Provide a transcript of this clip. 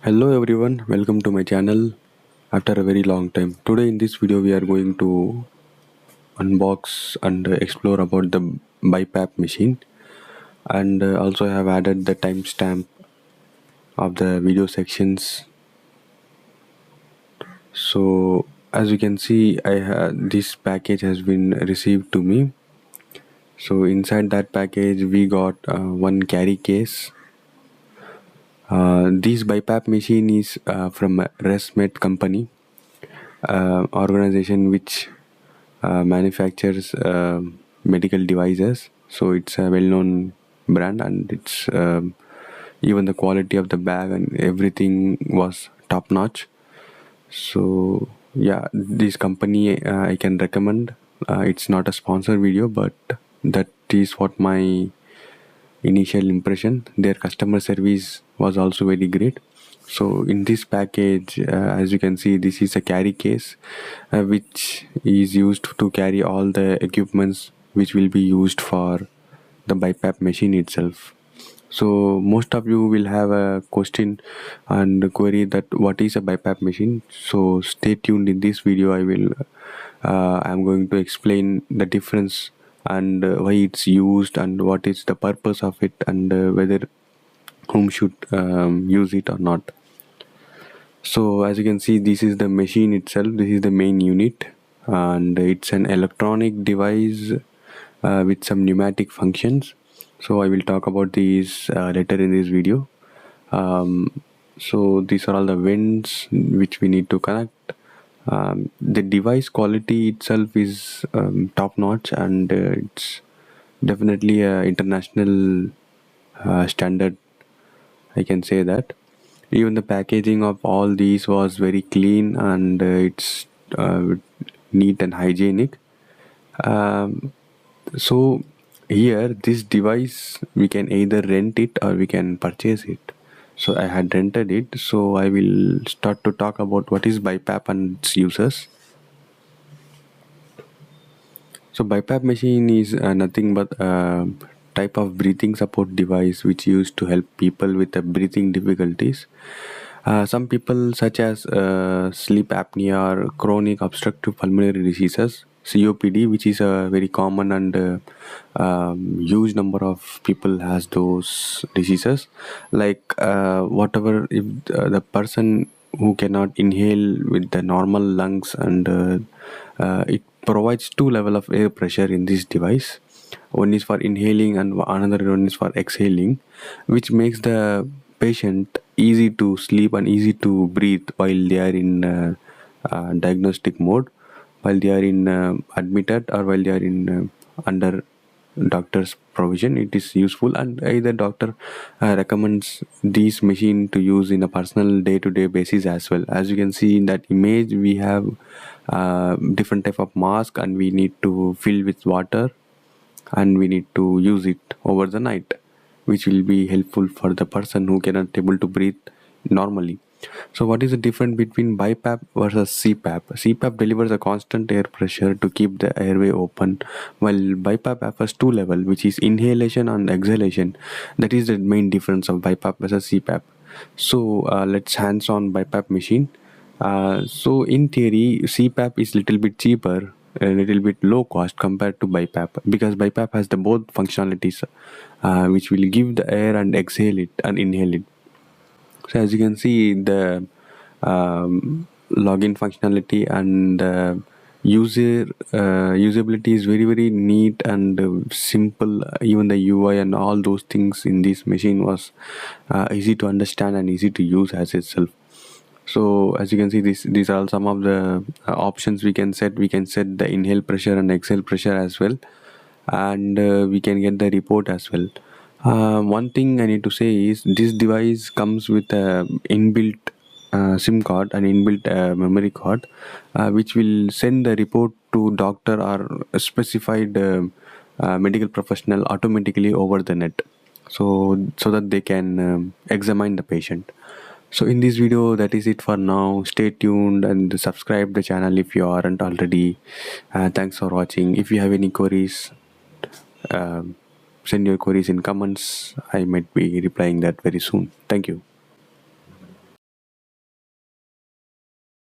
Hello everyone, welcome to my channel after a very long time. Today in this video we are going to unbox and explore about the Bi-PAP machine, and also I have added the timestamp of the video sections. So as you can see, this package has been received to me. So inside that package we got one carry case. This Bi-PAP machine is from ResMed company, organization which manufactures medical devices. So it's a well-known brand, and it's even the quality of the bag and everything was top-notch. So yeah, this company I can recommend. It's not a sponsored video, but that is what my initial impression. Their customer service was also very great. So in this package, as you can see, this is a carry case which is used to carry all the equipments which will be used for the BiPAP machine itself. So most of you will have a question and query that what is a BiPAP machine. So stay tuned. In this video I'm going to explain the difference and why it's used and what is the purpose of it, and whether whom should use it or not. So as you can see, this is the machine itself. This is the main unit, and it's an electronic device with some pneumatic functions. So I will talk about these later in this video. So these are all the vents which we need to connect. The device quality itself is top notch, and it's definitely a international standard, I can say that. Even the packaging of all these was very clean, and it's neat and hygienic. So here, this device, we can either rent it or we can purchase it. So I had rented it, so I will start to talk about what is BiPAP and its uses. So BiPAP machine is nothing but a type of breathing support device which used to help people with breathing difficulties. Some people, such as sleep apnea or chronic obstructive pulmonary diseases, COPD, which is a very common and huge number of people has those diseases. Like whatever, if the person who cannot inhale with the normal lungs, and it provides two level of air pressure in this device. One is for inhaling and another one is for exhaling, which makes the patient easy to sleep and easy to breathe while they are in diagnostic mode, while they are in admitted, or while they are in under doctor's provision. It is useful, and either doctor recommends this machine to use in a personal day-to-day basis as well. As you can see in that image, we have different type of mask, and we need to fill with water, and we need to use it over the night, which will be helpful for the person who cannot able to breathe normally. So what is the difference between BiPAP versus CPAP? CPAP delivers a constant air pressure to keep the airway open, while BiPAP offers two level, which is inhalation and exhalation. That is the main difference of BiPAP versus CPAP. So let's hands on BiPAP machine. So in theory, CPAP is little bit cheaper, a little bit low cost compared to BiPAP, because BiPAP has the both functionalities, which will give the air and exhale it and inhale it. So as you can see, the login functionality and usability is very neat and simple. Even the UI and all those things in this machine was easy to understand and easy to use as itself. So as you can see, these are some of the options we can set. We can set the inhale pressure and exhale pressure as well, and we can get the report as well. One thing I need to say is this device comes with a inbuilt SIM card and inbuilt memory card, which will send the report to doctor or a specified medical professional automatically over the net, so that they can examine the patient. So in this video, that is it for now. Stay tuned and subscribe the channel if you aren't already. Thanks for watching. If you have any queries, um, send your queries in comments. I might be replying that very soon. Thank you.